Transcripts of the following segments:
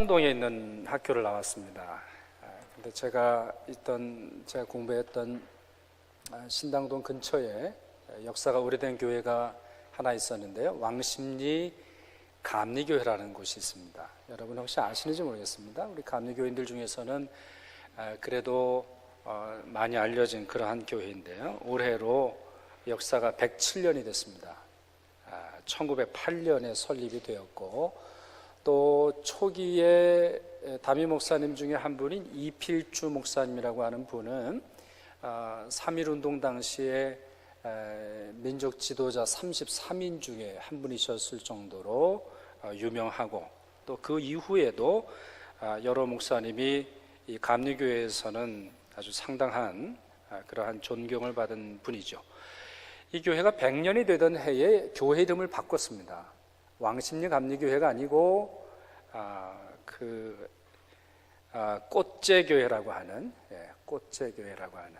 동에 있는 학교를 나왔습니다. 근데 제가 공부했던 신당동 근처에 역사가 오래된 교회가 하나 있었는데요. 왕십리 감리교회라는 곳이 있습니다. 여러분 혹시 아시는지 모르겠습니다. 우리 감리교인들 중에서는 그래도 많이 알려진 그러한 교회인데요. 올해로 역사가 107년이 됐습니다. 1908년에 설립이 되었고, 또 초기에 담임 목사님 중에 한 분인 이필주 목사님이라고 하는 분은 3.1운동 당시에 민족 지도자 33인 중에 한 분이셨을 정도로 유명하고, 또 그 이후에도 여러 목사님이 이 감리교회에서는 아주 상당한 그러한 존경을 받은 분이죠. 이 교회가 100년이 되던 해에 교회 이름을 바꿨습니다. 왕십리 감리교회가 아니고 꽃제교회라고 하는, 꽃제교회라고 하는,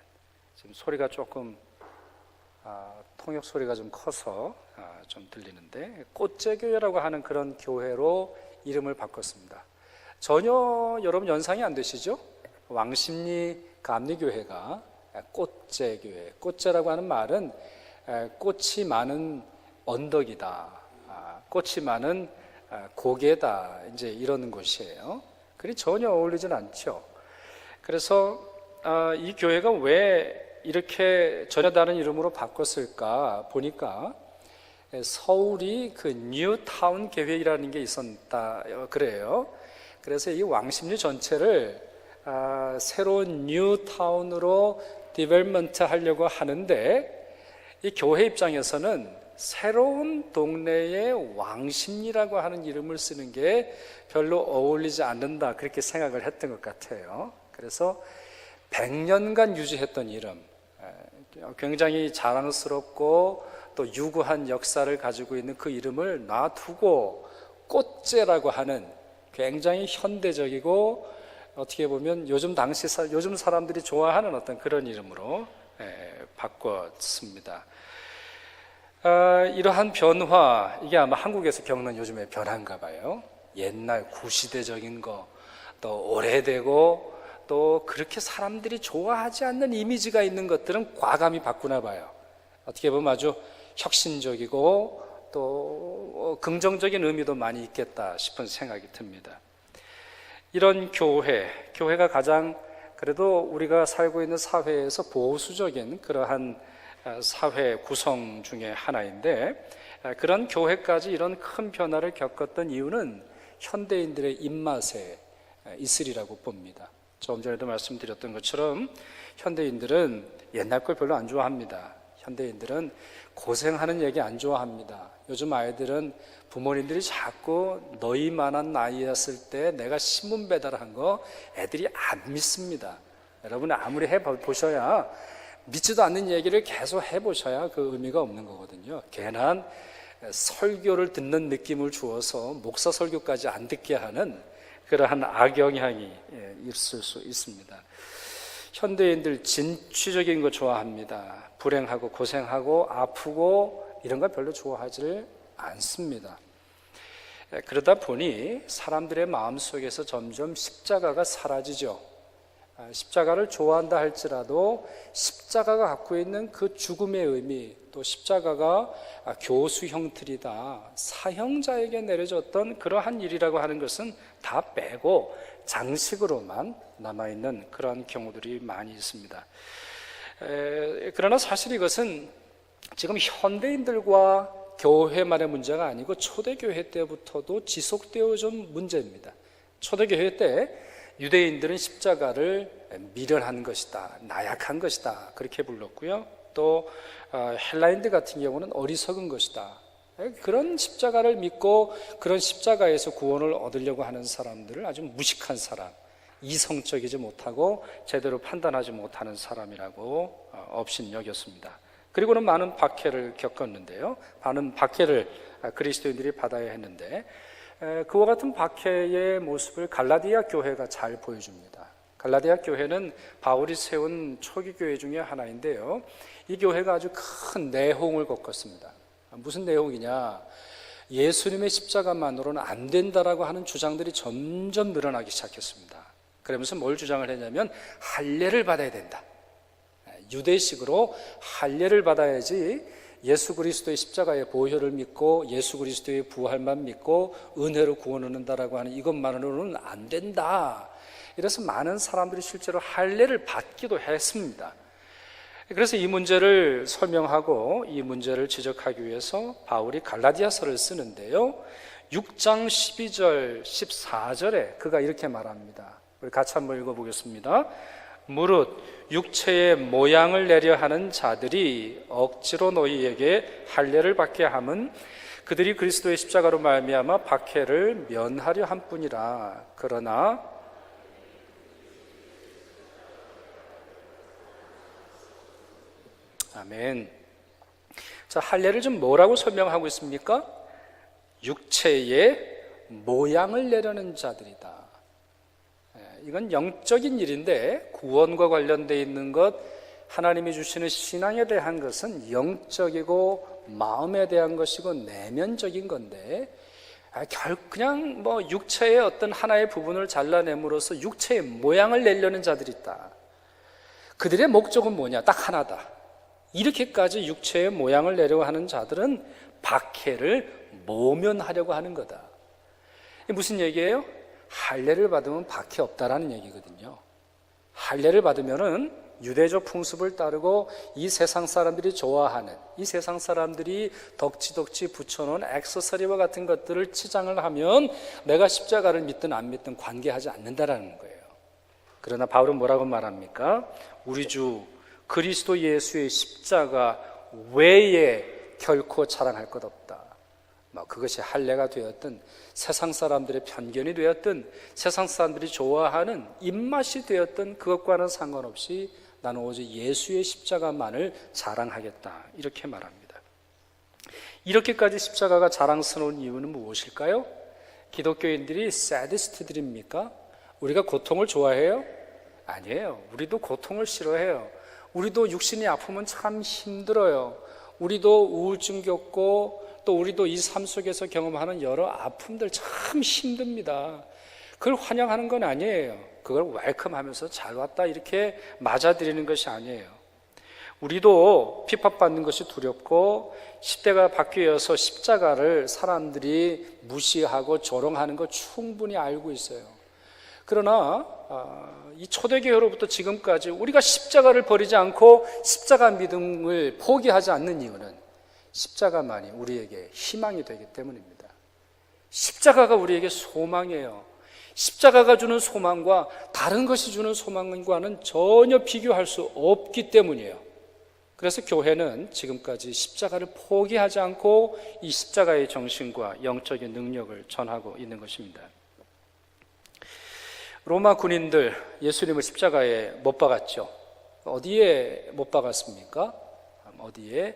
지금 소리가 조금 통역 소리가 좀 커서 좀 들리는데, 꽃제교회라고 하는 그런 교회로 이름을 바꿨습니다. 전혀 여러분 연상이 안 되시죠? 왕십리 감리교회가 꽃제교회, 꽃제라고 하는 말은 꽃이 많은 언덕이다, 꽃이 많은 고개다, 이제 이런 곳이에요. 그리 전혀 어울리진 않죠. 그래서 이 교회가 왜 이렇게 전혀 다른 이름으로 바꿨을까 보니까, 서울이 그 뉴타운 계획이라는 게 있었다 그래요. 그래서 이 왕십리 전체를 새로운 뉴타운으로 디벨롭먼트 하려고 하는데, 이 교회 입장에서는 새로운 동네에 왕십리라고 하는 이름을 쓰는 게 별로 어울리지 않는다, 그렇게 생각을 했던 것 같아요. 그래서 100년간 유지했던 이름, 굉장히 자랑스럽고 또 유구한 역사를 가지고 있는 그 이름을 놔두고 꽃제라고 하는 굉장히 현대적이고, 어떻게 보면 요즘 사람들이 좋아하는 어떤 그런 이름으로 바꿨습니다. 이러한 변화, 이게 아마 한국에서 겪는 요즘의 변화인가 봐요. 옛날 구시대적인 거, 또 오래되고 또 그렇게 사람들이 좋아하지 않는 이미지가 있는 것들은 과감히 바꾸나 봐요. 어떻게 보면 아주 혁신적이고 또 긍정적인 의미도 많이 있겠다 싶은 생각이 듭니다. 이런 교회가 가장 그래도 우리가 살고 있는 사회에서 보수적인 그러한 사회 구성 중에 하나인데, 그런 교회까지 이런 큰 변화를 겪었던 이유는 현대인들의 입맛에 있으리라고 봅니다. 조금 전에도 말씀드렸던 것처럼 현대인들은 옛날 걸 별로 안 좋아합니다. 현대인들은 고생하는 얘기 안 좋아합니다. 요즘 아이들은 부모님들이 자꾸 너희만한 나이였을 때 내가 신문 배달한 거 애들이 안 믿습니다. 여러분 아무리 해보셔야, 믿지도 않는 얘기를 계속 해보셔야 그 의미가 없는 거거든요. 괜한 설교를 듣는 느낌을 주어서 목사 설교까지 안 듣게 하는 그러한 악영향이 있을 수 있습니다. 현대인들 진취적인 거 좋아합니다. 불행하고 고생하고 아프고 이런 거 별로 좋아하지 않습니다. 그러다 보니 사람들의 마음속에서 점점 십자가가 사라지죠. 십자가를 좋아한다 할지라도 십자가가 갖고 있는 그 죽음의 의미, 또 십자가가 교수 형틀이다, 사형자에게 내려졌던 그러한 일이라고 하는 것은 다 빼고 장식으로만 남아있는 그런 경우들이 많이 있습니다. 그러나 사실 이것은 지금 현대인들과 교회만의 문제가 아니고 초대교회 때부터도 지속되어 온 문제입니다. 초대교회 때 유대인들은 십자가를 미련한 것이다, 나약한 것이다, 그렇게 불렀고요. 또 헬라인들 같은 경우는 어리석은 것이다, 그런 십자가를 믿고 그런 십자가에서 구원을 얻으려고 하는 사람들을 아주 무식한 사람, 이성적이지 못하고 제대로 판단하지 못하는 사람이라고 업신여겼습니다. 그리고는 많은 박해를 겪었는데요. 많은 박해를 그리스도인들이 받아야 했는데, 그와 같은 박해의 모습을 갈라디아 교회가 잘 보여줍니다. 갈라디아 교회는 바울이 세운 초기 교회 중에 하나인데요. 이 교회가 아주 큰 내홍을 겪었습니다. 무슨 내용이냐? 예수님의 십자가만으로는 안 된다라고 하는 주장들이 점점 늘어나기 시작했습니다. 그러면서 뭘 주장을 했냐면 할례를 받아야 된다. 유대식으로 할례를 받아야지 예수 그리스도의 십자가의 보혈을 믿고 예수 그리스도의 부활만 믿고 은혜로 구원을 얻는다라고 하는 이것만으로는 안 된다. 이래서 많은 사람들이 실제로 할례를 받기도 했습니다. 그래서 이 문제를 설명하고 이 문제를 지적하기 위해서 바울이 갈라디아서를 쓰는데요, 6장 12절 14절에 그가 이렇게 말합니다. 우리 같이 한번 읽어보겠습니다. 무릇 육체의 모양을 내려 하는 자들이 억지로 너희에게 할례를 받게 함은 그들이 그리스도의 십자가로 말미암아 박해를 면하려 함뿐이라. 그러나 아멘. 자, 할례를 좀 뭐라고 설명하고 있습니까? 육체의 모양을 내려는 자들이다. 이건 영적인 일인데 구원과 관련되어 있는 것, 하나님이 주시는 신앙에 대한 것은 영적이고 마음에 대한 것이고 내면적인 건데, 그냥 육체의 어떤 하나의 부분을 잘라냄으로써 육체의 모양을 내려는 자들이 있다. 그들의 목적은 뭐냐? 딱 하나다. 이렇게까지 육체의 모양을 내려고 하는 자들은 박해를 모면하려고 하는 거다. 이게 무슨 얘기예요? 할례를 받으면 박해 없다라는 얘기거든요. 할례를 받으면은 유대적 풍습을 따르고 이 세상 사람들이 좋아하는, 이 세상 사람들이 덕지덕지 붙여놓은 액세서리와 같은 것들을 치장을 하면 내가 십자가를 믿든 안 믿든 관계하지 않는다라는 거예요. 그러나 바울은 뭐라고 말합니까? 우리 주 그리스도 예수의 십자가 외에 결코 자랑할 것 없다. 그것이 할례가 되었든 세상 사람들의 편견이 되었든 세상 사람들이 좋아하는 입맛이 되었든 그것과는 상관없이 나는 오직 예수의 십자가만을 자랑하겠다, 이렇게 말합니다. 이렇게까지 십자가가 자랑스러운 이유는 무엇일까요? 기독교인들이 사디스트들입니까? 우리가 고통을 좋아해요? 아니에요. 우리도 고통을 싫어해요. 우리도 육신이 아프면 참 힘들어요. 우리도 우울증 겪고 또 우리도 이 삶 속에서 경험하는 여러 아픔들 참 힘듭니다. 그걸 환영하는 건 아니에요. 그걸 웰컴하면서 잘 왔다 이렇게 맞아들이는 것이 아니에요. 우리도 핍박받는 것이 두렵고 시대가 바뀌어서 십자가를 사람들이 무시하고 조롱하는 거 충분히 알고 있어요. 그러나 이 초대교회로부터 지금까지 우리가 십자가를 버리지 않고 십자가 믿음을 포기하지 않는 이유는 십자가만이 우리에게 희망이 되기 때문입니다. 십자가가 우리에게 소망이에요. 십자가가 주는 소망과 다른 것이 주는 소망과는 전혀 비교할 수 없기 때문이에요. 그래서 교회는 지금까지 십자가를 포기하지 않고 이 십자가의 정신과 영적인 능력을 전하고 있는 것입니다. 로마 군인들 예수님을 십자가에 못 박았죠. 어디에 못 박았습니까? 어디에?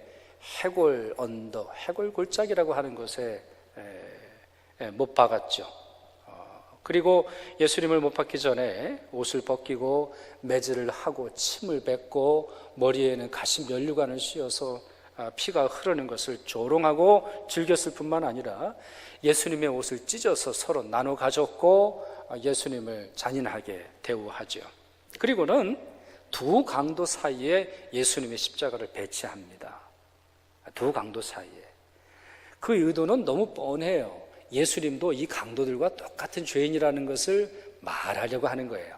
해골 언덕, 해골 골짜기라고 하는 곳에 못 박았죠. 그리고 예수님을 못 박기 전에 옷을 벗기고 매질을 하고 침을 뱉고 머리에는 가시 면류관을 씌워서 피가 흐르는 것을 조롱하고 즐겼을 뿐만 아니라 예수님의 옷을 찢어서 서로 나눠 가졌고 예수님을 잔인하게 대우하죠. 그리고는 두 강도 사이에 예수님의 십자가를 배치합니다. 두 강도 사이에. 그 의도는 너무 뻔해요. 예수님도 이 강도들과 똑같은 죄인이라는 것을 말하려고 하는 거예요.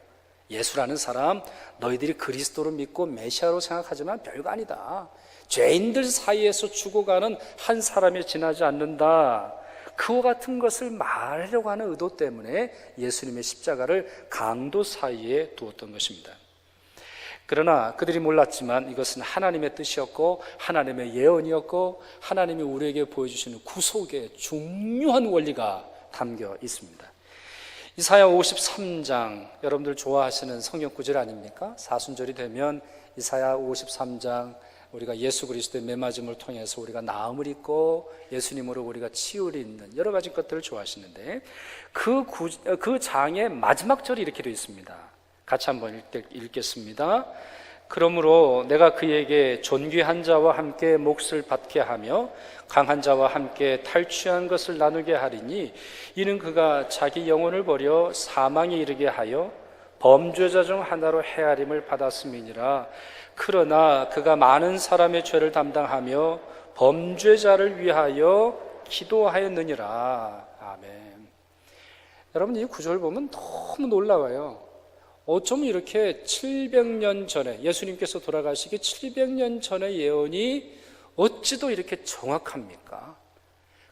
예수라는 사람 너희들이 그리스도로 믿고 메시아로 생각하지만 별거 아니다. 죄인들 사이에서 죽어가는 한 사람이 지나지 않는다. 그와 같은 것을 말하려고 하는 의도 때문에 예수님의 십자가를 강도 사이에 두었던 것입니다. 그러나 그들이 몰랐지만 이것은 하나님의 뜻이었고 하나님의 예언이었고 하나님이 우리에게 보여주시는 구속의 중요한 원리가 담겨 있습니다. 이사야 53장, 여러분들 좋아하시는 성경 구절 아닙니까? 사순절이 되면 이사야 53장, 우리가 예수 그리스도의 매맞음을 통해서 우리가 나음을 입고 예수님으로 우리가 치유를 입는 여러 가지 것들을 좋아하시는데 그 장의 마지막 절이 이렇게 되어 있습니다. 같이 한번 읽겠습니다. 그러므로 내가 그에게 존귀한 자와 함께 몫을 받게 하며 강한 자와 함께 탈취한 것을 나누게 하리니 이는 그가 자기 영혼을 버려 사망에 이르게 하여 범죄자 중 하나로 헤아림을 받았음이니라. 그러나 그가 많은 사람의 죄를 담당하며 범죄자를 위하여 기도하였느니라. 아멘. 여러분, 이 구절을 보면 너무 놀라워요. 어쩜 이렇게 700년 전에, 예수님께서 돌아가시기 700년 전의 예언이 어찌도 이렇게 정확합니까?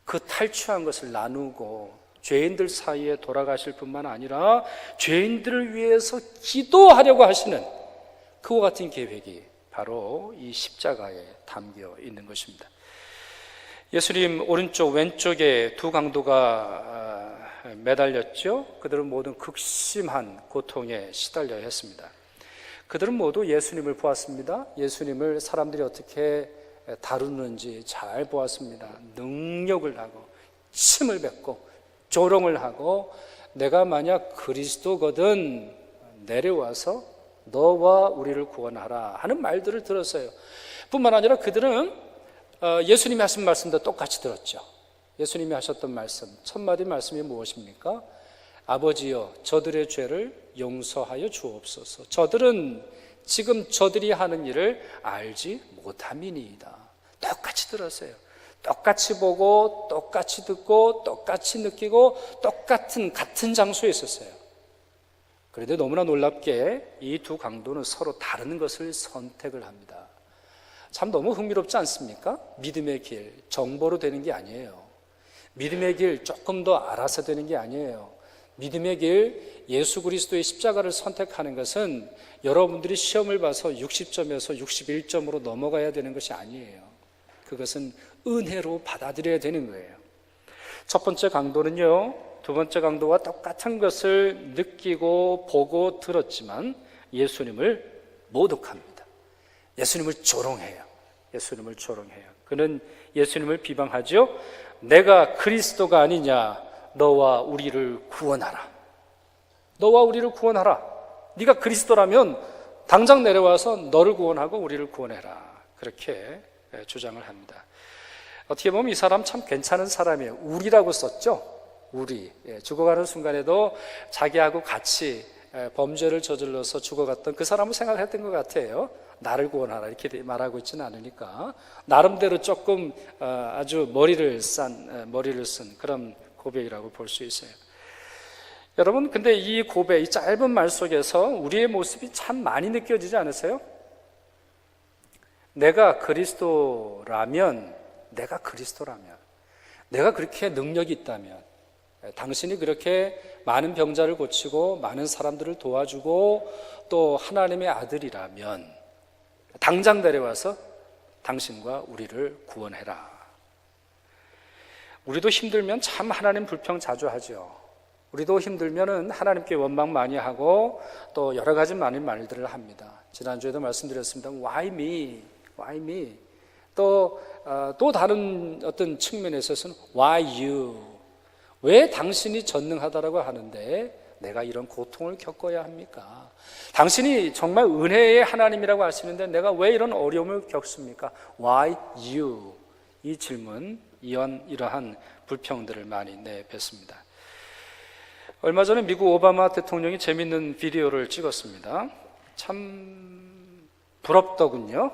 그 탈취한 것을 나누고 죄인들 사이에 돌아가실 뿐만 아니라 죄인들을 위해서 기도하려고 하시는 그와 같은 계획이 바로 이 십자가에 담겨 있는 것입니다. 예수님 오른쪽 왼쪽에 두 강도가 매달렸죠. 그들은 모두 극심한 고통에 시달려야 했습니다. 그들은 모두 예수님을 보았습니다. 예수님을 사람들이 어떻게 다루는지 잘 보았습니다. 능력을 하고 침을 뱉고 조롱을 하고 내가 만약 그리스도거든 내려와서 너와 우리를 구원하라 하는 말들을 들었어요. 뿐만 아니라 그들은 예수님이 하신 말씀도 똑같이 들었죠. 예수님이 하셨던 말씀, 첫 마디 말씀이 무엇입니까? 아버지여 저들의 죄를 용서하여 주옵소서. 저들은 지금 저들이 하는 일을 알지 못함이니이다. 똑같이 들었어요. 똑같이 보고 똑같이 듣고 똑같이 느끼고 같은 장소에 있었어요. 그런데 너무나 놀랍게 이 두 강도는 서로 다른 것을 선택을 합니다. 참 너무 흥미롭지 않습니까? 믿음의 길, 정보로 되는 게 아니에요. 믿음의 길 조금 더 알아서 되는 게 아니에요. 믿음의 길, 예수 그리스도의 십자가를 선택하는 것은 여러분들이 시험을 봐서 60점에서 61점으로 넘어가야 되는 것이 아니에요. 그것은 은혜로 받아들여야 되는 거예요. 첫 번째 강도는요, 두 번째 강도와 똑같은 것을 느끼고 보고 들었지만 예수님을 모독합니다. 예수님을 조롱해요. 예수님을 조롱해요. 그는 예수님을 비방하죠. 내가 그리스도가 아니냐, 너와 우리를 구원하라. 너와 우리를 구원하라. 네가 그리스도라면 당장 내려와서 너를 구원하고 우리를 구원해라. 그렇게 주장을 합니다. 어떻게 보면 이 사람 참 괜찮은 사람이에요. 우리라고 썼죠. 우리. 죽어가는 순간에도 자기하고 같이 범죄를 저질러서 죽어갔던 그 사람을 생각했던 것 같아요. 나를 구원하라 이렇게 말하고 있지는 않으니까 나름대로 조금 아주 머리를 쓴 그런 고백이라고 볼 수 있어요. 여러분, 근데 이 고백, 이 짧은 말 속에서 우리의 모습이 참 많이 느껴지지 않으세요? 내가 그리스도라면, 내가 그렇게 능력이 있다면, 당신이 그렇게 많은 병자를 고치고 많은 사람들을 도와주고 또 하나님의 아들이라면 당장 내려와서 당신과 우리를 구원해라. 우리도 힘들면 참 하나님 불평 자주 하죠. 우리도 힘들면은 하나님께 원망 많이 하고 또 여러 가지 많은 말들을 합니다. 지난주에도 말씀드렸습니다. Why me? Why me? 또 다른 어떤 측면에 있어서는 Why you? 왜 당신이 전능하다라고 하는데 내가 이런 고통을 겪어야 합니까? 당신이 정말 은혜의 하나님이라고 하시는데 내가 왜 이런 어려움을 겪습니까? Why you? 이 질문, 이러한 불평들을 많이 내뱉습니다. 얼마 전에 미국 오바마 대통령이 재밌는 비디오를 찍었습니다. 참 부럽더군요.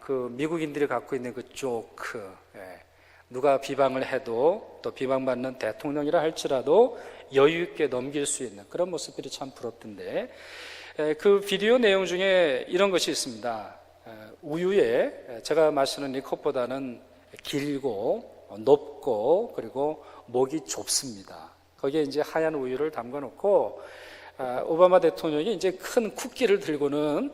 그 미국인들이 갖고 있는 그 조크, 누가 비방을 해도 또 비방받는 대통령이라 할지라도 여유 있게 넘길 수 있는 그런 모습들이 참 부럽던데, 그 비디오 내용 중에 이런 것이 있습니다. 우유에 제가 마시는 이 컵보다는 길고 높고 그리고 목이 좁습니다. 거기에 이제 하얀 우유를 담가 놓고 오바마 대통령이 이제 큰 쿠키를 들고는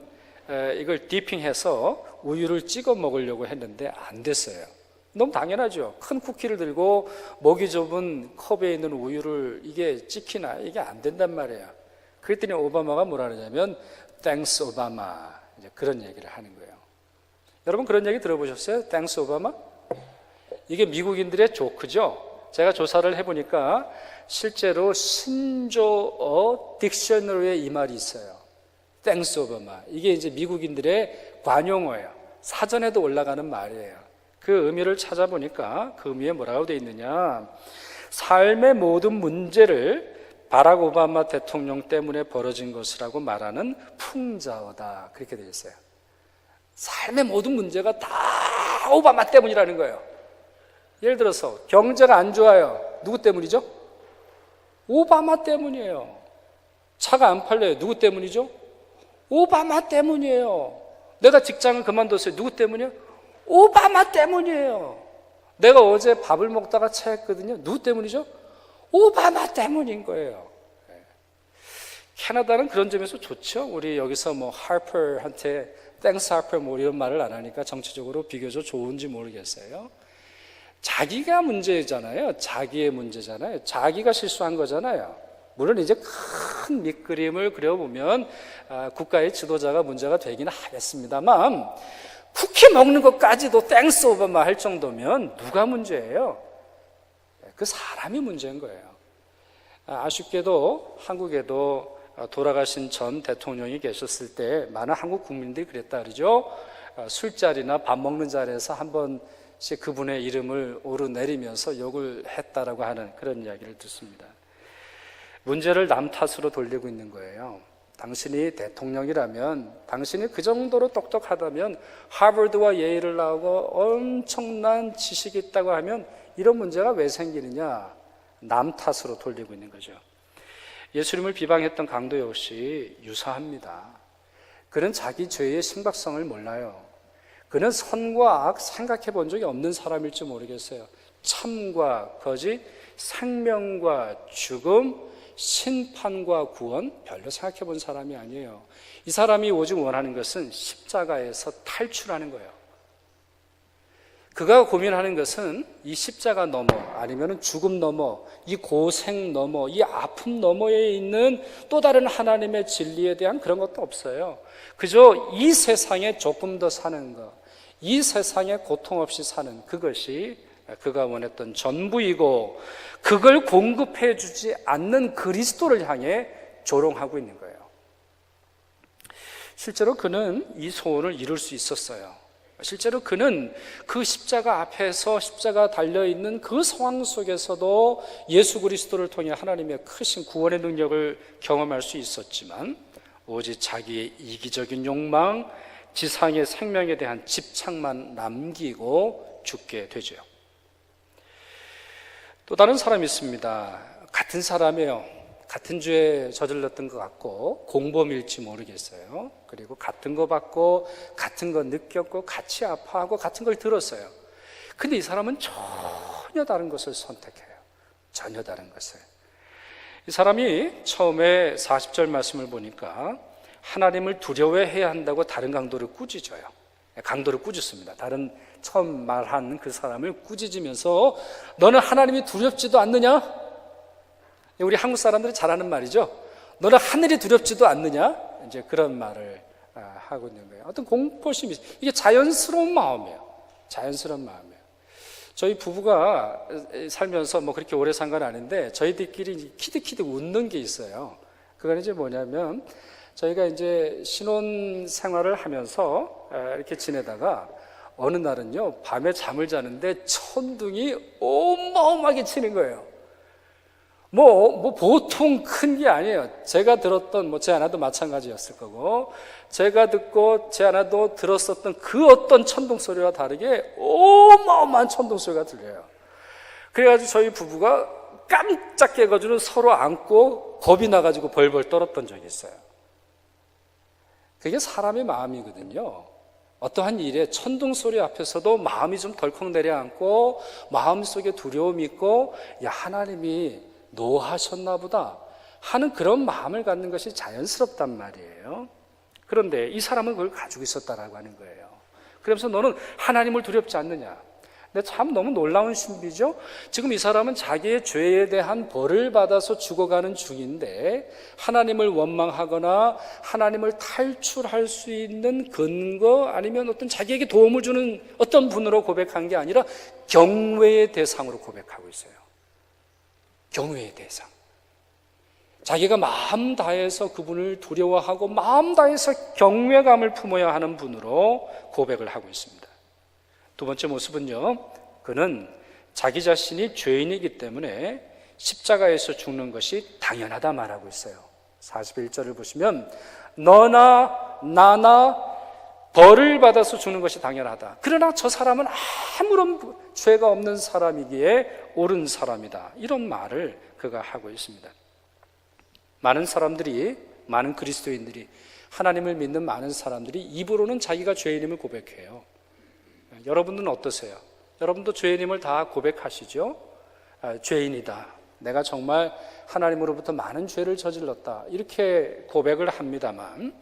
이걸 디핑해서 우유를 찍어 먹으려고 했는데 안 됐어요. 너무 당연하죠. 큰 쿠키를 들고 목이 좁은 컵에 있는 우유를 이게 찍히나? 이게 안 된단 말이에요. 그랬더니 오바마가 뭐라 그러냐면 Thanks 오바마, 이제 그런 얘기를 하는 거예요. 여러분 그런 얘기 들어보셨어요? Thanks 오바마? 이게 미국인들의 조크죠. 제가 조사를 해보니까 실제로 신조어 딕셔너리에 이 말이 있어요. Thanks 오바마. 이게 이제 미국인들의 관용어예요. 사전에도 올라가는 말이에요. 그 의미를 찾아보니까 그 의미에 뭐라고 되어 있느냐, 삶의 모든 문제를 바락 오바마 대통령 때문에 벌어진 것이라고 말하는 풍자어다, 그렇게 되어 있어요. 삶의 모든 문제가 다 오바마 때문이라는 거예요. 예를 들어서 경제가 안 좋아요. 누구 때문이죠? 오바마 때문이에요. 차가 안 팔려요. 누구 때문이죠? 오바마 때문이에요. 내가 직장을 그만뒀어요. 누구 때문이에요? 오바마 때문이에요. 내가 어제 밥을 먹다가 체했거든요. 누구 때문이죠? 오바마 때문인 거예요. 캐나다는 그런 점에서 좋죠. 우리 여기서 뭐 하퍼한테 땡스 하퍼 뭐 이런 말을 안 하니까 정치적으로 비교적 좋은지 모르겠어요. 자기가 문제잖아요. 자기의 문제잖아요. 자기가 실수한 거잖아요. 물론 이제 큰 밑그림을 그려보면 국가의 지도자가 문제가 되기는 하겠습니다만, 쿠키 먹는 것까지도 땡스 오바마 할 정도면 누가 문제예요? 그 사람이 문제인 거예요. 아쉽게도 한국에도 돌아가신 전 대통령이 계셨을 때 많은 한국 국민들이 그랬다 그러죠. 술자리나 밥 먹는 자리에서 한 번씩 그분의 이름을 오르내리면서 욕을 했다라고 하는 그런 이야기를 듣습니다. 문제를 남 탓으로 돌리고 있는 거예요. 당신이 대통령이라면, 당신이 그 정도로 똑똑하다면, 하버드와 예일을 나오고 엄청난 지식이 있다고 하면 이런 문제가 왜 생기느냐? 남 탓으로 돌리고 있는 거죠. 예수님을 비방했던 강도 역시 유사합니다. 그는 자기 죄의 심각성을 몰라요. 그는 선과 악 생각해 본 적이 없는 사람일지 모르겠어요. 참과 거짓, 생명과 죽음, 심판과 구원 별로 생각해 본 사람이 아니에요. 이 사람이 오직 원하는 것은 십자가에서 탈출하는 거예요. 그가 고민하는 것은 이 십자가 너머, 아니면 죽음 너머, 이 고생 너머, 이 아픔 너머에 있는 또 다른 하나님의 진리에 대한 그런 것도 없어요. 그저 이 세상에 조금 더 사는 것, 이 세상에 고통 없이 사는 그것이 그가 원했던 전부이고, 그걸 공급해 주지 않는 그리스도를 향해 조롱하고 있는 거예요. 실제로 그는 이 소원을 이룰 수 있었어요. 실제로 그는 그 십자가 앞에서 십자가 달려있는 그 상황 속에서도 예수 그리스도를 통해 하나님의 크신 구원의 능력을 경험할 수 있었지만, 오직 자기의 이기적인 욕망, 지상의 생명에 대한 집착만 남기고 죽게 되죠. 또 다른 사람이 있습니다. 같은 사람이에요. 같은 죄에 저질렀던 것 같고 공범일지 모르겠어요. 그리고 같은 거 받고 같은 거 느꼈고 같이 아파하고 같은 걸 들었어요. 근데 이 사람은 전혀 다른 것을 선택해요. 전혀 다른 것을. 이 사람이 처음에 40절 말씀을 보니까 하나님을 두려워해야 한다고 다른 강도를 꾸짖어요. 강도를 꾸짖습니다. 다른 처음 말한 그 사람을 꾸짖으면서 너는 하나님이 두렵지도 않느냐? 우리 한국 사람들이 잘하는 말이죠. 너는 하늘이 두렵지도 않느냐? 이제 그런 말을 하고 있는 거예요. 어떤 공포심이, 이게 자연스러운 마음이에요. 자연스러운 마음이에요. 저희 부부가 살면서 뭐 그렇게 오래 산 건 아닌데 저희들끼리 키득키득 웃는 게 있어요. 그건 이제 뭐냐면, 저희가 이제 신혼 생활을 하면서 이렇게 지내다가 어느 날은요, 밤에 잠을 자는데 천둥이 어마어마하게 치는 거예요. 뭐 보통 큰 게 아니에요. 제가 들었던, 제 아내도 마찬가지였을 거고, 제가 듣고 제 아내도 들었었던 그 어떤 천둥 소리와 다르게 어마어마한 천둥 소리가 들려요. 그래가지고 저희 부부가 깜짝 깨가지고 서로 안고 겁이 나가지고 벌벌 떨었던 적이 있어요. 그게 사람의 마음이거든요. 어떠한 일에 천둥 소리 앞에서도 마음이 좀 덜컥 내려앉고 마음속에 두려움이 있고, 야, 하나님이 노하셨나 보다 하는 그런 마음을 갖는 것이 자연스럽단 말이에요. 그런데 이 사람은 그걸 가지고 있었다라고 하는 거예요. 그러면서 너는 하나님을 두렵지 않느냐? 근데 참 너무 놀라운 신비죠. 지금 이 사람은 자기의 죄에 대한 벌을 받아서 죽어가는 중인데, 하나님을 원망하거나 하나님을 탈출할 수 있는 근거, 아니면 어떤 자기에게 도움을 주는 어떤 분으로 고백한 게 아니라 경외의 대상으로 고백하고 있어요. 경외의 대상. 자기가 마음 다해서 그분을 두려워하고 마음 다해서 경외감을 품어야 하는 분으로 고백을 하고 있습니다. 두 번째 모습은요, 그는 자기 자신이 죄인이기 때문에 십자가에서 죽는 것이 당연하다 말하고 있어요. 41절을 보시면 너나 나나 벌을 받아서 죽는 것이 당연하다. 그러나 저 사람은 아무런 죄가 없는 사람이기에 옳은 사람이다. 이런 말을 그가 하고 있습니다. 많은 사람들이, 많은 그리스도인들이, 하나님을 믿는 많은 사람들이 입으로는 자기가 죄인임을 고백해요. 여러분들은 어떠세요? 여러분도 죄인임을 다 고백하시죠? 죄인이다. 내가 정말 하나님으로부터 많은 죄를 저질렀다. 이렇게 고백을 합니다만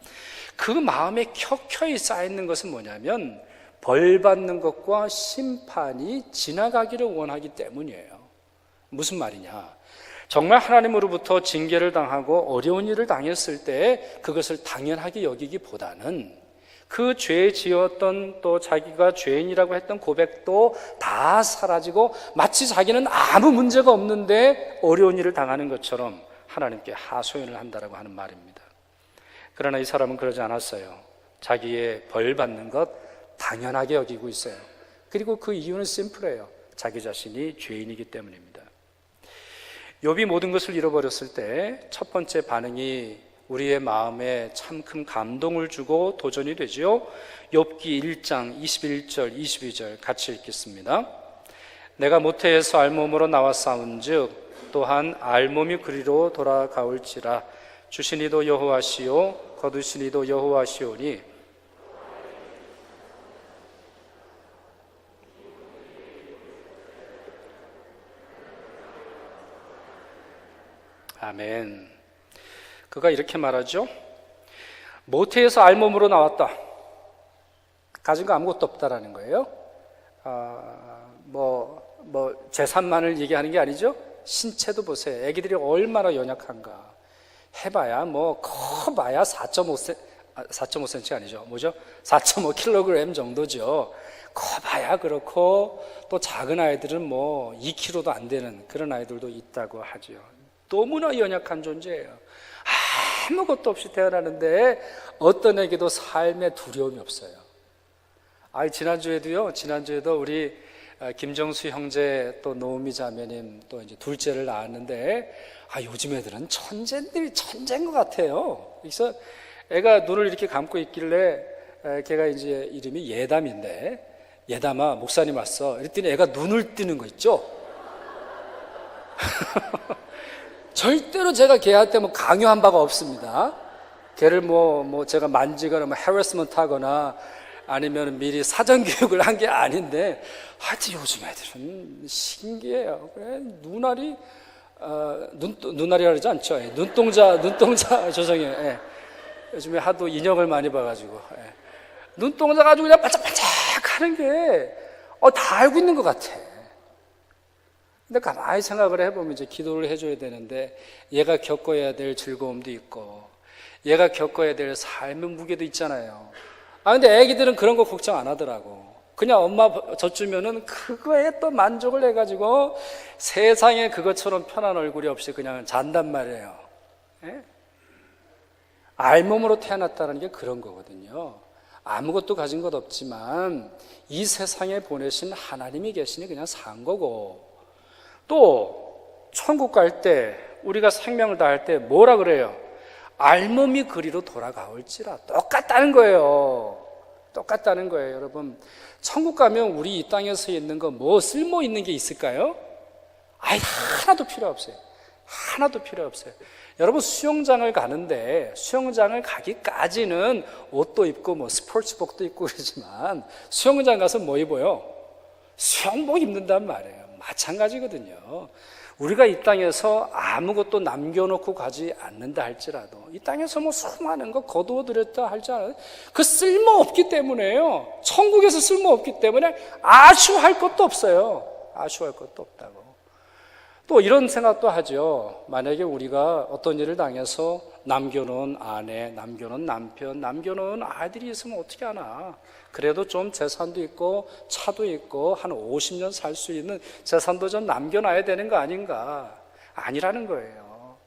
그 마음에 켜켜이 쌓여있는 것은 뭐냐면 벌 받는 것과 심판이 지나가기를 원하기 때문이에요. 무슨 말이냐? 정말 하나님으로부터 징계를 당하고 어려운 일을 당했을 때 그것을 당연하게 여기기보다는 그 죄 지었던 또 자기가 죄인이라고 했던 고백도 다 사라지고 마치 자기는 아무 문제가 없는데 어려운 일을 당하는 것처럼 하나님께 하소연을 한다라고 하는 말입니다. 그러나 이 사람은 그러지 않았어요. 자기의 벌 받는 것 당연하게 여기고 있어요. 그리고 그 이유는 심플해요. 자기 자신이 죄인이기 때문입니다. 욥이 모든 것을 잃어버렸을 때 첫 번째 반응이 우리의 마음에 참 큰 감동을 주고 도전이 되지요. 욥기 1장 21절 22절 같이 읽겠습니다. 내가 모태에서 알몸으로 나와 싸운즉 또한 알몸이 그리로 돌아가올지라 주신 이도 여호와시요 거두신 이도 여호와시오니 아멘. 그가 이렇게 말하죠. 모태에서 알몸으로 나왔다. 가진 거 아무것도 없다라는 거예요. 재산만을 얘기하는 게 아니죠. 신체도 보세요. 애기들이 얼마나 연약한가. 해봐야 커봐야 4.5cm 아니죠. 뭐죠? 4.5kg 정도죠. 커봐야 그렇고 또 작은 아이들은 2kg도 안 되는 그런 아이들도 있다고 하죠. 너무나 연약한 존재예요. 아무것도 없이 태어나는데 어떤 에게도 삶에 두려움이 없어요. 지난주에도 우리 김정수 형제 또 노은미 자매님 또 이제 둘째를 낳았는데 요즘 애들은 천재인 것 같아요. 그래서 애가 눈을 이렇게 감고 있길래 걔가 이제 이름이 예담인데 예담아 목사님 왔어. 이랬더니 애가 눈을 뜨는 거 있죠. 절대로 제가 걔한테 강요한 바가 없습니다. 걔를 제가 만지거나 해러스먼트 하거나 아니면 미리 사전 교육을 한 게 아닌데 하여튼 요즘 애들은 신기해요. 그래, 눈알이라 그러지 않죠. 눈동자 죄송해요. 예. 요즘에 하도 인형을 많이 봐가지고 눈동자 가지고 그냥 반짝반짝 하는 게 다 알고 있는 것 같아. 근데 가만히 생각을 해보면 이제 기도를 해줘야 되는데 얘가 겪어야 될 즐거움도 있고 얘가 겪어야 될 삶의 무게도 있잖아요. 근데 애기들은 그런 거 걱정 안 하더라고. 그냥 엄마 젖주면은 그거에 또 만족을 해가지고 세상에 그것처럼 편한 얼굴이 없이 그냥 잔단 말이에요. 예? 알몸으로 태어났다는 게 그런 거거든요. 아무것도 가진 것 없지만 이 세상에 보내신 하나님이 계시니 그냥 산 거고 또 천국 갈 때 우리가 생명을 다할 때 뭐라 그래요? 알몸이 그리로 돌아가올지라. 똑같다는 거예요. 여러분. 천국 가면 우리 이 땅에서 있는 거 쓸모 있는 게 있을까요? 하나도 필요 없어요. 여러분 수영장을 가는데 수영장을 가기까지는 옷도 입고 스포츠복도 입고 그러지만 수영장 가서 뭐 입어요? 수영복 입는단 말이에요. 마찬가지거든요. 우리가 이 땅에서 아무것도 남겨놓고 가지 않는다 할지라도 이 땅에서 수많은 거 거두어들였다 할지라도 그 쓸모없기 때문에요. 천국에서 쓸모없기 때문에 아쉬워할 것도 없어요. 아쉬워할 것도 없다고. 또 이런 생각도 하죠. 만약에 우리가 어떤 일을 당해서 남겨놓은 아내, 남겨놓은 남편, 남겨놓은 아이들이 있으면 어떻게 하나. 그래도 좀 재산도 있고 차도 있고 한 50년 살 수 있는 재산도 좀 남겨놔야 되는 거 아닌가. 아니라는 거예요.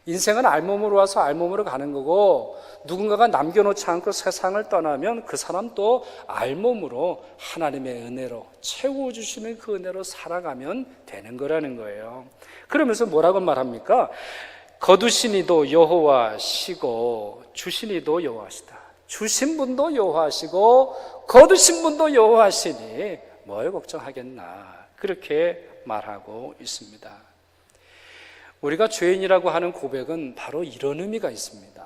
인생은 알몸으로 와서 알몸으로 가는 거고, 누군가가 남겨놓지 않고 세상을 떠나면 그 사람도 알몸으로 하나님의 은혜로 채워주시는 그 은혜로 살아가면 되는 거라는 거예요. 그러면서 뭐라고 말합니까? 거두신 이도 여호와시고 주신 이도 여호와시다. 주신 분도 여호와시고 거두신 분도 여호와시니 뭘 걱정하겠나, 그렇게 말하고 있습니다. 우리가 죄인이라고 하는 고백은 바로 이런 의미가 있습니다.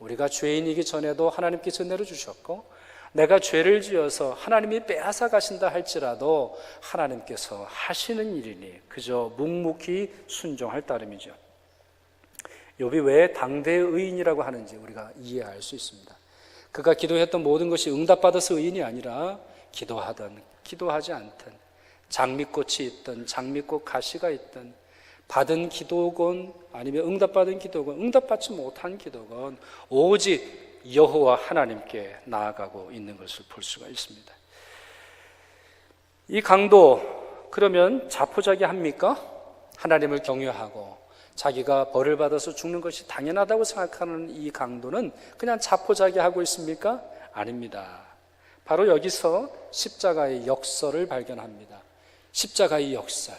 우리가 죄인이기 전에도 하나님께서 은혜를 주셨고, 내가 죄를 지어서 하나님이 빼앗아 가신다 할지라도 하나님께서 하시는 일이니 그저 묵묵히 순종할 따름이죠. 욥이 왜 당대의 의인이라고 하는지 우리가 이해할 수 있습니다. 그가 기도했던 모든 것이 응답받아서 의인이 아니라 기도하든 기도하지 않든, 장미꽃이 있든 장미꽃 가시가 있든, 받은 기도건 아니면 응답받은 기도건 응답받지 못한 기도건 오직 여호와 하나님께 나아가고 있는 것을 볼 수가 있습니다. 이 강도, 그러면 자포자기합니까? 하나님을 경외하고 자기가 벌을 받아서 죽는 것이 당연하다고 생각하는 이 강도는 그냥 자포자기하고 있습니까? 아닙니다. 바로 여기서 십자가의 역설을 발견합니다. 십자가의 역설.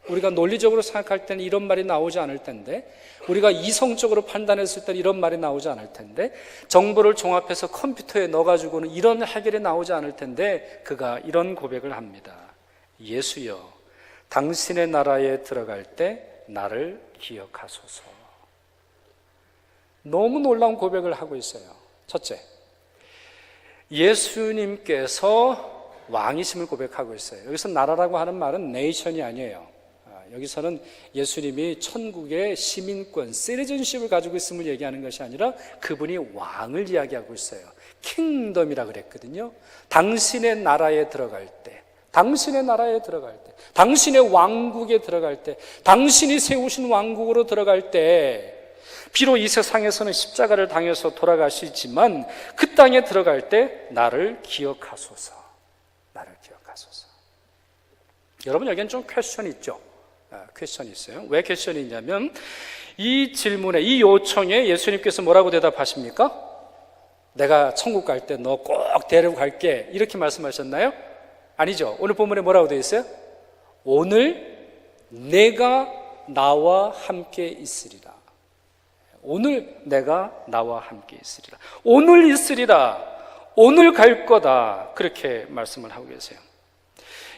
우리가 논리적으로 생각할 때는 이런 말이 나오지 않을 텐데, 우리가 이성적으로 판단했을 때는 이런 말이 나오지 않을 텐데, 정보를 종합해서 컴퓨터에 넣어가지고는 이런 해결이 나오지 않을 텐데, 그가 이런 고백을 합니다. 예수여, 당신의 나라에 들어갈 때 나를 기억하소서. 너무 놀라운 고백을 하고 있어요. 첫째, 예수님께서 왕이심을 고백하고 있어요. 여기서 나라라고 하는 말은 네이션이 아니에요. 여기서는 예수님이 천국의 시민권, 시티즌십을 가지고 있음을 얘기하는 것이 아니라 그분이 왕을 이야기하고 있어요. 킹덤이라 그랬거든요. 당신의 나라에 들어갈 때, 당신의 나라에 들어갈 때, 당신의 왕국에 들어갈 때, 당신이 세우신 왕국으로 들어갈 때, 비록 이 세상에서는 십자가를 당해서 돌아가시지만 그 땅에 들어갈 때 나를 기억하소서. 나를 기억하소서. 여러분, 여기엔 좀 퀘스천이 있죠? 퀘스천이 있어요. 왜 퀘스천이 있냐면, 이 질문에, 이 요청에 예수님께서 뭐라고 대답하십니까? 내가 천국 갈 때 너 꼭 데리고 갈게, 이렇게 말씀하셨나요? 아니죠. 오늘 본문에 뭐라고 되어 있어요? 오늘 내가 나와 함께 있으리라. 오늘 내가 나와 함께 있으리라. 오늘 있으리라. 오늘 갈 거다. 그렇게 말씀을 하고 계세요.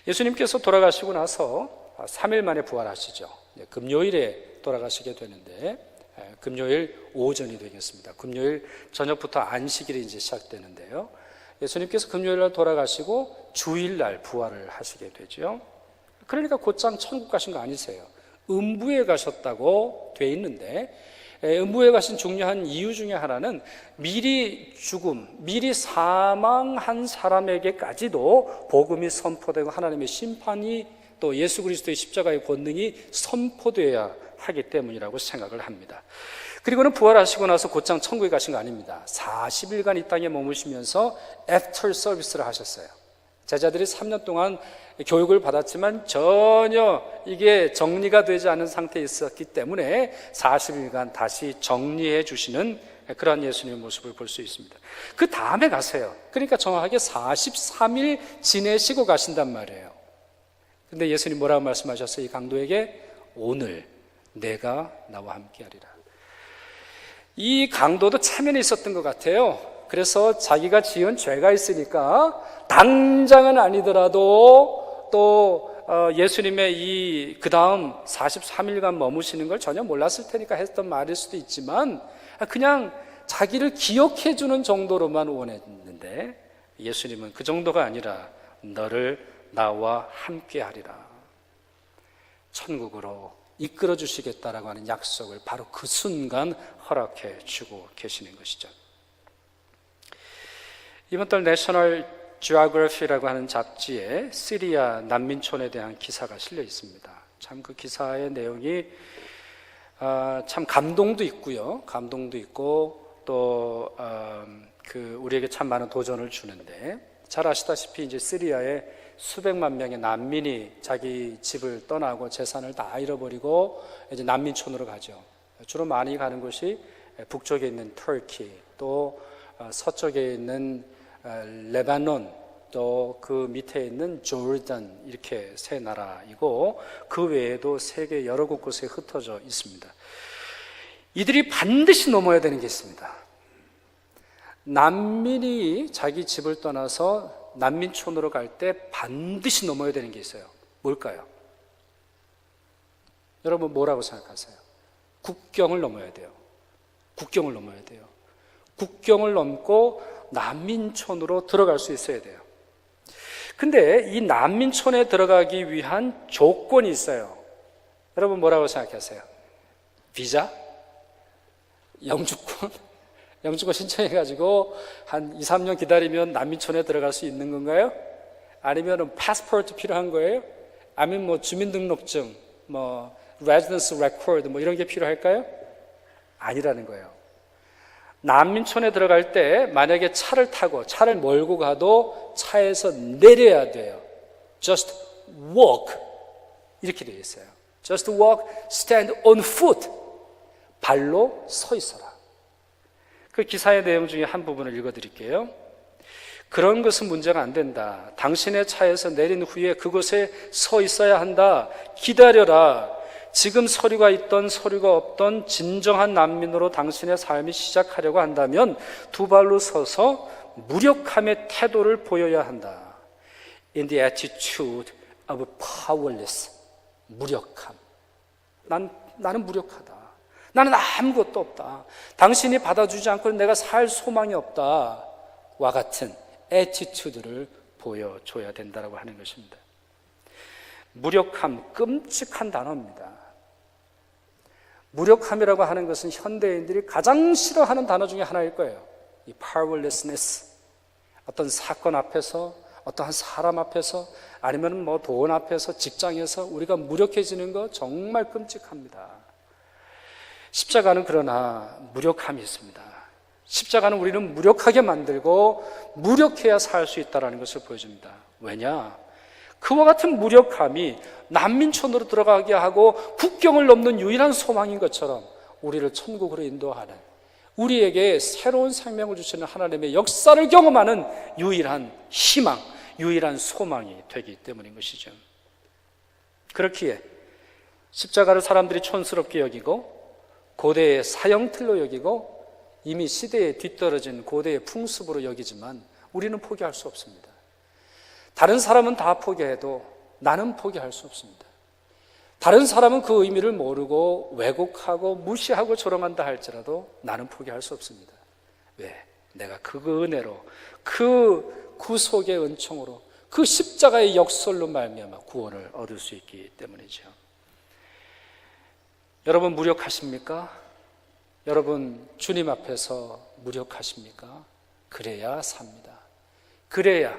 예수님께서 돌아가시고 나서 3일 만에 부활하시죠. 금요일에 돌아가시게 되는데, 금요일 오전이 되겠습니다. 금요일 저녁부터 안식일이 이제 시작되는데요. 예수님께서 금요일 날 돌아가시고 주일날 부활을 하시게 되죠. 그러니까 곧장 천국 가신 거 아니세요. 음부에 가셨다고 돼 있는데, 음부에 가신 중요한 이유 중에 하나는 미리 죽음, 미리 사망한 사람에게까지도 복음이 선포되고 하나님의 심판이, 또 예수 그리스도의 십자가의 권능이 선포되어야 하기 때문이라고 생각을 합니다. 그리고는 부활하시고 나서 곧장 천국에 가신 거 아닙니다. 40일간 이 땅에 머무시면서 애프터 서비스를 하셨어요. 제자들이 3년 동안 교육을 받았지만 전혀 이게 정리가 되지 않은 상태에 있었기 때문에 40일간 다시 정리해 주시는 그런 예수님의 모습을 볼 수 있습니다. 그 다음에 가세요. 그러니까 정확하게 43일 지내시고 가신단 말이에요. 근데 예수님 뭐라고 말씀하셨어요? 이 강도에게 오늘 내가 나와 함께 하리라. 이 강도도 체면이 있었던 것 같아요. 그래서 자기가 지은 죄가 있으니까 당장은 아니더라도 또 예수님의 그 다음 43일간 머무시는 걸 전혀 몰랐을 테니까 했던 말일 수도 있지만, 그냥 자기를 기억해 주는 정도로만 원했는데, 예수님은 그 정도가 아니라 너를 나와 함께 하리라, 천국으로 이끌어 주시겠다라고 하는 약속을 바로 그 순간 허락해 주고 계시는 것이죠. 이번 달 내셔널 지오그래피라고 하는 잡지에 시리아 난민촌에 대한 기사가 실려 있습니다. 참 그 기사의 내용이 참 감동도 있고요, 감동도 있고 또 우리에게 참 많은 도전을 주는데, 잘 아시다시피 이제 시리아에 수백만 명의 난민이 자기 집을 떠나고 재산을 다 잃어버리고 이제 난민촌으로 가죠. 주로 많이 가는 곳이 북쪽에 있는 터키, 또 서쪽에 있는 레바논, 또 그 밑에 있는 조르단, 이렇게 세 나라이고 그 외에도 세계 여러 곳곳에 흩어져 있습니다. 이들이 반드시 넘어야 되는 게 있습니다. 난민이 자기 집을 떠나서 난민촌으로 갈 때 반드시 넘어야 되는 게 있어요. 뭘까요? 여러분 뭐라고 생각하세요? 국경을 넘어야 돼요. 국경을 넘어야 돼요. 국경을 넘고 난민촌으로 들어갈 수 있어야 돼요. 근데 이 난민촌에 들어가기 위한 조건이 있어요. 여러분 뭐라고 생각하세요? 비자? 영주권? 영주권 신청해가지고 한 2, 3년 기다리면 난민촌에 들어갈 수 있는 건가요? 아니면 패스포트 필요한 거예요? 아니면 뭐 주민등록증, 뭐 residence record 뭐 이런 게 필요할까요? 아니라는 거예요. 난민촌에 들어갈 때 만약에 차를 타고 차를 몰고 가도 차에서 내려야 돼요. Just walk 이렇게 되어 있어요. Just walk, stand on foot. 발로 서 있어라. 그 기사의 내용 중에 한 부분을 읽어드릴게요. 그런 것은 문제가 안 된다. 당신의 차에서 내린 후에 그곳에 서 있어야 한다. 기다려라. 지금 서류가 있던 서류가 없던 진정한 난민으로 당신의 삶이 시작하려고 한다면 두 발로 서서 무력함의 태도를 보여야 한다. In the attitude of powerless. 무력함. 나는 무력하다. 나는 아무것도 없다. 당신이 받아주지 않고는 내가 살 소망이 없다. 와 같은 애티튜드를 보여줘야 된다고 하는 것입니다. 무력함, 끔찍한 단어입니다. 무력함이라고 하는 것은 현대인들이 가장 싫어하는 단어 중에 하나일 거예요. 이 powerlessness. 어떤 사건 앞에서, 어떠한 사람 앞에서, 아니면 뭐 돈 앞에서, 직장에서 우리가 무력해지는 거 정말 끔찍합니다. 십자가는 그러나 무력함이 있습니다. 십자가는 우리는 무력하게 만들고 무력해야 살 수 있다는 것을 보여줍니다. 왜냐? 그와 같은 무력함이 난민촌으로 들어가게 하고 국경을 넘는 유일한 소망인 것처럼 우리를 천국으로 인도하는, 우리에게 새로운 생명을 주시는 하나님의 역사를 경험하는 유일한 희망, 유일한 소망이 되기 때문인 것이죠. 그렇기에 십자가를 사람들이 촌스럽게 여기고 고대의 사형틀로 여기고 이미 시대에 뒤떨어진 고대의 풍습으로 여기지만 우리는 포기할 수 없습니다. 다른 사람은 다 포기해도 나는 포기할 수 없습니다. 다른 사람은 그 의미를 모르고 왜곡하고 무시하고 조롱한다 할지라도 나는 포기할 수 없습니다. 왜? 내가 그 은혜로, 그 구속의 은총으로, 그 십자가의 역설로 말미암아 구원을 얻을 수 있기 때문이죠. 여러분 무력하십니까? 여러분 주님 앞에서 무력하십니까? 그래야 삽니다. 그래야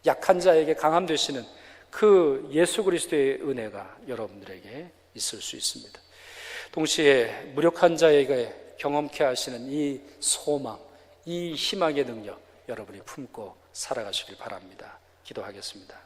약한 자에게 강함 되시는 그 예수 그리스도의 은혜가 여러분들에게 있을 수 있습니다. 동시에 무력한 자에게 경험케 하시는 이 소망, 이 희망의 능력 여러분이 품고 살아가시길 바랍니다. 기도하겠습니다.